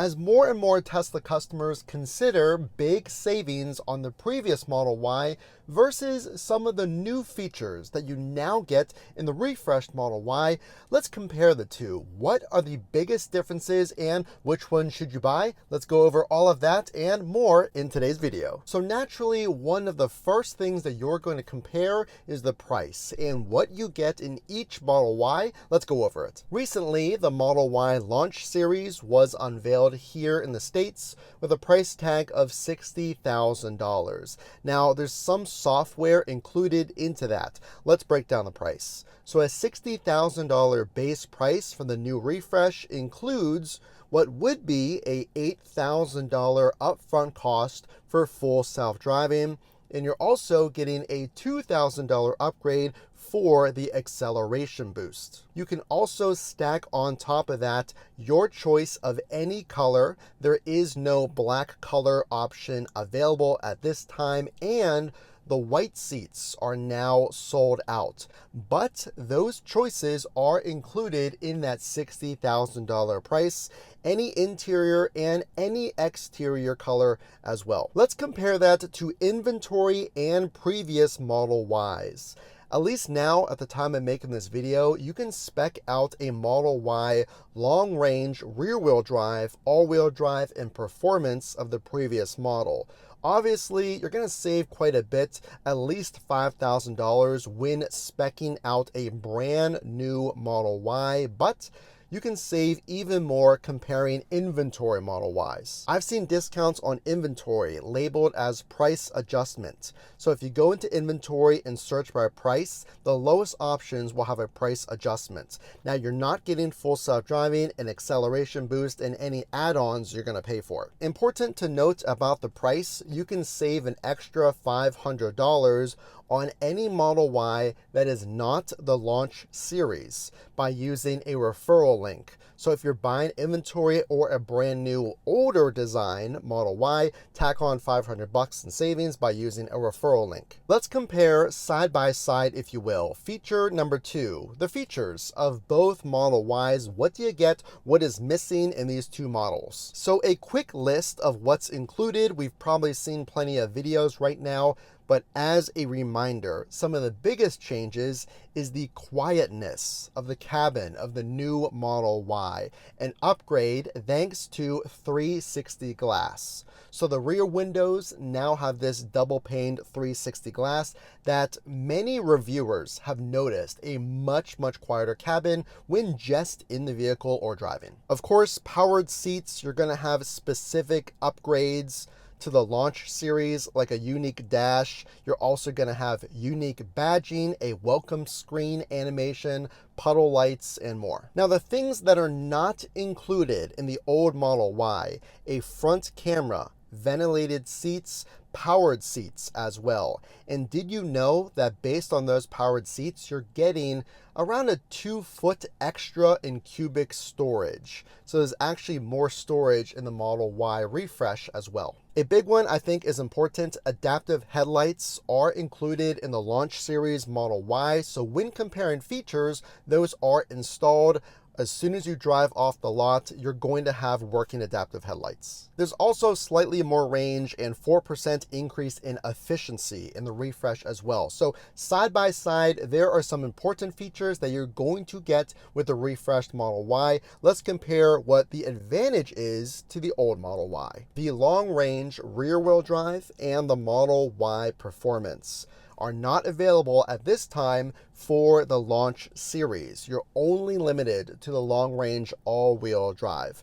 As more and more Tesla customers consider big savings on the previous Model Y versus some of the new features that you now get in the refreshed Model Y, let's compare the two. What are the biggest differences and which one should you buy? Let's go over all of that and more in today's video. So naturally, one of the first things that you're going to compare is the price and what you get in each Model Y. Let's go over it. Recently, the Model Y launch series was unveiled here in the States with a price tag of $60,000. Now, there's some software included into that. Let's break down the price. So a $60,000 base price for the new refresh includes what would be a $8,000 upfront cost for full self-driving, and you're also getting a $2,000 upgrade for the acceleration boost. You can also stack on top of that your choice of any color. There is no black color option available at this time, and the white seats are now sold out, but those choices are included in that $60,000 price, any interior and any exterior color as well. Let's compare that to inventory and previous Model Ys. At least now, at the time of making this video, you can spec out a Model Y long-range rear-wheel drive, all-wheel drive, and performance of the previous model. Obviously, you're going to save quite a bit, at least $5,000 when speccing out a brand new Model Y, but you can save even more comparing inventory Model Ys. I've seen discounts on inventory labeled as price adjustment. So if you go into inventory and search by price, the lowest options will have a price adjustment. Now, you're not getting full self-driving, an acceleration boost, and any add-ons you're going to pay for. Important to note about the price, you can save an extra $500 on any Model Y that is not the launch series by using a referral link. So if you're buying inventory or a brand new older design Model Y, tack on $500 in savings by using a referral link. Let's compare side by side, if you will. Feature number 2, the features of both Model Ys. What do you get? What is missing in these two models? So a quick list of what's included. We've probably seen plenty of videos right now, but as a reminder, some of the biggest changes is the quietness of the cabin of the new Model Y, an upgrade thanks to 360 glass. So the rear windows now have this double-paned 360 glass that many reviewers have noticed a much quieter cabin when just in the vehicle or driving. Of course, powered seats, you're going to have specific upgrades to the launch series, like a unique dash. You're also going to have unique badging, a welcome screen animation, puddle lights, and more. Now, the things that are not included in the old Model Y, a front camera, ventilated seats, powered seats as well. And did you know that based on those powered seats, you're getting around a 2-foot extra in cubic storage? So there's actually more storage in the Model Y refresh as well. A big one I think is important. Adaptive headlights are included in the launch series Model Y. So when comparing features, those are installed. As soon as you drive off the lot, you're going to have working adaptive headlights. There's also slightly more range and 4% increase in efficiency in the refresh as well. So side by side, there are some important features that you're going to get with the refreshed Model Y. Let's compare what the advantage is to the old Model Y. The long-range rear-wheel drive and the Model Y performance are not available at this time for the launch series. You're only limited to the long-range all-wheel drive.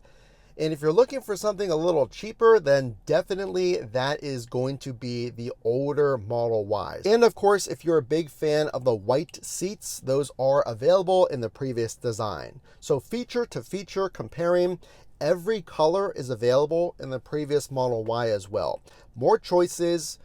And if you're looking for something a little cheaper, then definitely that is going to be the older Model Ys. And of course, if you're a big fan of the white seats, those are available in the previous design. So feature to feature comparing, every color is available in the previous Model Y as well. More choices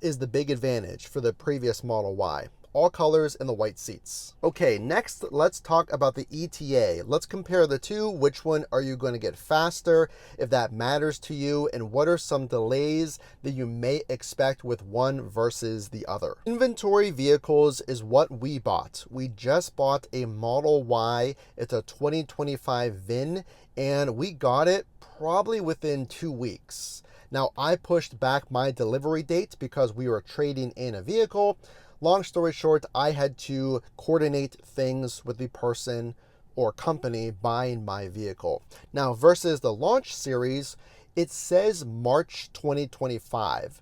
is the big advantage for the previous Model Y. all colors and the white seats. Okay, next let's talk about the ETA. Let's compare the two. Which one are you going to get faster, if that matters to you, and what are some delays that you may expect with one versus the other? Inventory vehicles is what we bought. We just bought a Model Y. It's a 2025 VIN, and we got it probably within 2 weeks. Now, I pushed back my delivery date because we were trading in a vehicle. Long story short, I had to coordinate things with the person or company buying my vehicle. Now, versus the launch series, it says March 2025.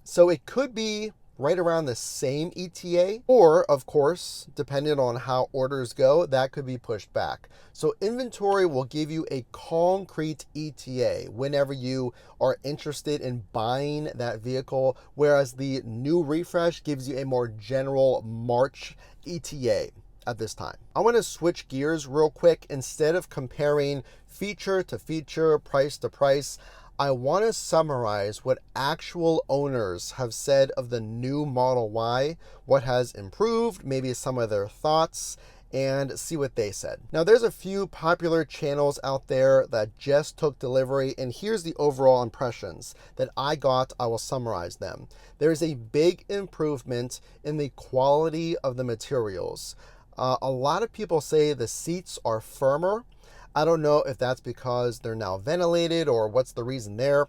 So it could be right around the same ETA, or of course, depending on how orders go, that could be pushed back. So inventory will give you a concrete ETA whenever you are interested in buying that vehicle, whereas the new refresh gives you a more general March ETA at this time. I want to switch gears real quick. Instead of comparing feature to feature, price to price, I want to summarize what actual owners have said of the new Model Y, what has improved, maybe some of their thoughts, and see what they said. Now, there's a few popular channels out there that just took delivery, and here's the overall impressions that I got. I will summarize them. There's a big improvement in the quality of the materials. A lot of people say the seats are firmer. I don't know if that's because they're now ventilated or what's the reason there.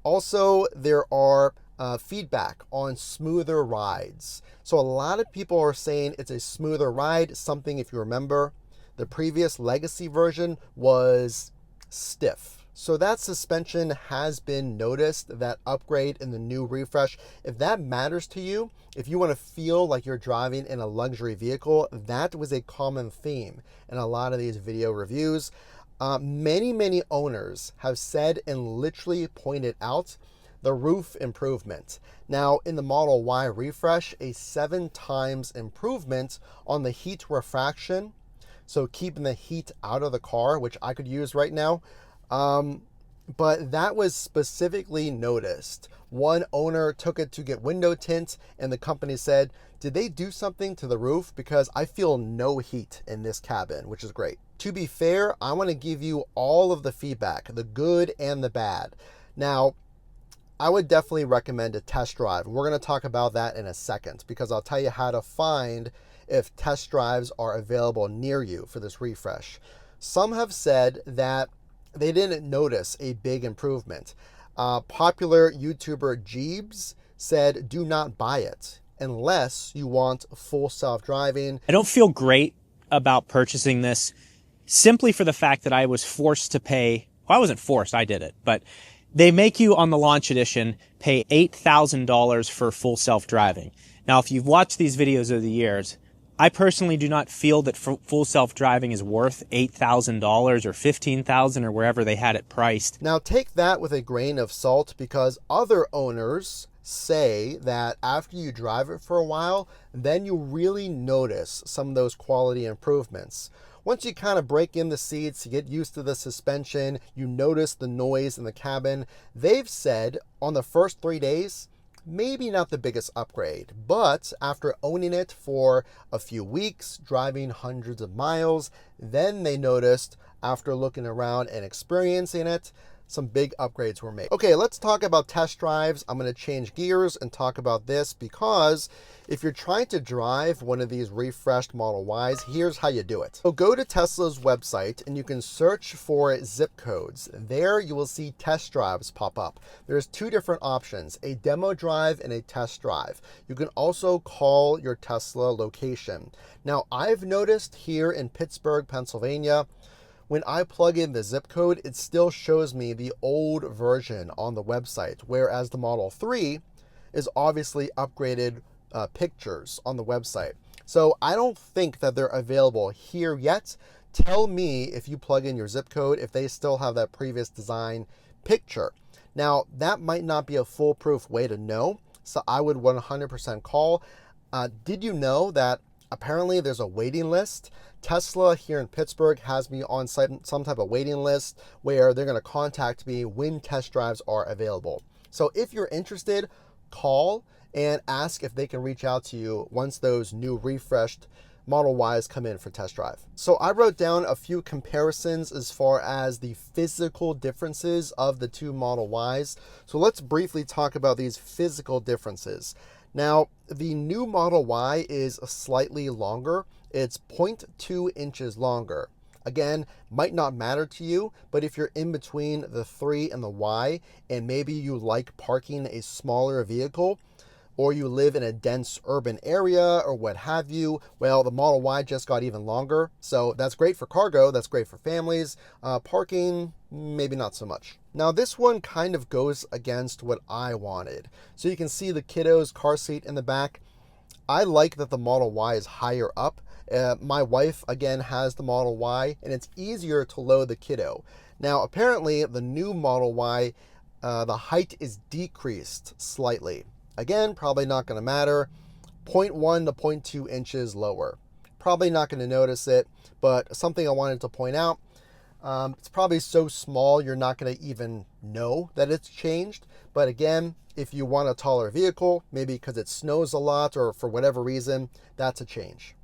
Also, there are feedback on smoother rides. So a lot of people are saying it's a smoother ride. Something, if you remember, the previous legacy version was stiff. So that suspension has been noticed, that upgrade in the new refresh. If that matters to you, if you want to feel like you're driving in a luxury vehicle, that was a common theme in a lot of these video reviews. Many owners have said and literally pointed out the roof improvement. Now, in the Model Y refresh, a 7 times improvement on the heat refraction. So keeping the heat out of the car, which I could use right now. But that was specifically noticed. One owner took it to get window tint, and the company said, did they do something to the roof? Because I feel no heat in this cabin, which is great. To be fair, I want to give you all of the feedback, the good and the bad. Now, I would definitely recommend a test drive. We're going to talk about that in a second, because I'll tell you how to find if test drives are available near you for this refresh. Some have said that they didn't notice a big improvement. Popular YouTuber Jeebs said, do not buy it unless you want full self-driving. I don't feel great about purchasing this simply for the fact that I was forced to pay. Well, I wasn't forced, I did it, but they make you on the launch edition pay $8,000 for full self-driving. Now, if you've watched these videos over the years, I personally do not feel that full self-driving is worth $8,000 or $15,000 or wherever they had it priced. Now take that with a grain of salt, because other owners say that after you drive it for a while, then you really notice some of those quality improvements. Once you kind of break in the seats, you get used to the suspension, you notice the noise in the cabin. They've said on the first 3 days, maybe not the biggest upgrade, but after owning it for a few weeks, driving hundreds of miles, then they noticed, after looking around and experiencing it, some big upgrades were made. Okay, let's talk about test drives. I'm going to change gears and talk about this, because if you're trying to drive one of these refreshed Model Ys, here's how you do it. So go to Tesla's website and you can search for zip codes. There you will see test drives pop up. There's 2 different options, a demo drive and a test drive. You can also call your Tesla location. Now, I've noticed here in Pittsburgh, Pennsylvania, when I plug in the zip code, it still shows me the old version on the website, whereas the Model 3 is obviously upgraded pictures on the website. So I don't think that they're available here yet. Tell me if you plug in your zip code, if they still have that previous design picture. Now, that might not be a foolproof way to know, so I would 100% call. Did you know that apparently there's a waiting list? Tesla here in Pittsburgh has me on some type of waiting list where they're going to contact me when test drives are available. So if you're interested, call and ask if they can reach out to you once those new refreshed Model Ys come in for test drive. So I wrote down a few comparisons as far as the physical differences of the two Model Ys. So let's briefly talk about these physical differences. Now, the new Model Y is slightly longer. It's 0.2 inches longer. Again, might not matter to you, but if you're in between the 3 and the Y, and maybe you like parking a smaller vehicle, or you live in a dense urban area or what have you, well, the Model Y just got even longer. So that's great for cargo, that's great for families. Parking, maybe not so much. Now this one kind of goes against what I wanted. So you can see the kiddo's car seat in the back. I like that the Model Y is higher up. My wife, again, has the Model Y, and it's easier to load the kiddo. Now, apparently, the new Model Y, the height is decreased slightly. Again, probably not going to matter. 0.1 to 0.2 inches lower. Probably not going to notice it, but something I wanted to point out. It's probably so small you're not going to even know that it's changed. But again, if you want a taller vehicle, maybe because it snows a lot or for whatever reason, that's a change.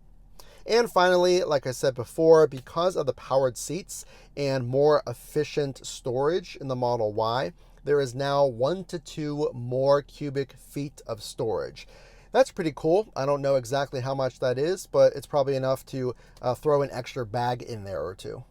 And finally, like I said before, because of the powered seats and more efficient storage in the Model Y, there is now 1 to 2 more cubic feet of storage. That's pretty cool. I don't know exactly how much that is, but it's probably enough to throw an extra bag in there or two.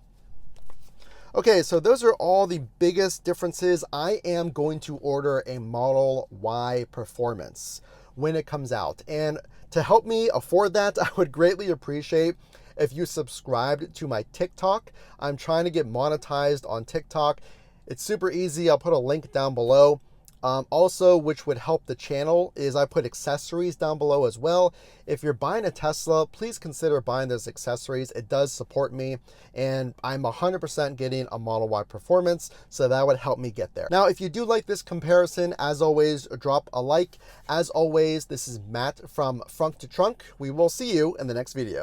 Okay, so those are all the biggest differences. I am going to order a Model Y Performance when it comes out. And to help me afford that, I would greatly appreciate if you subscribed to my TikTok. I'm trying to get monetized on TikTok. It's super easy. I'll put a link down below. Also, which would help the channel, is I put accessories down below as well. If you're buying a Tesla, please consider buying those accessories. It does support me, and I'm 100% getting a Model Y Performance, so that would help me get there. Now, if you do like this comparison, as always, drop a like. As always, this is Matt from Frunk to Trunk. We will see you in the next video.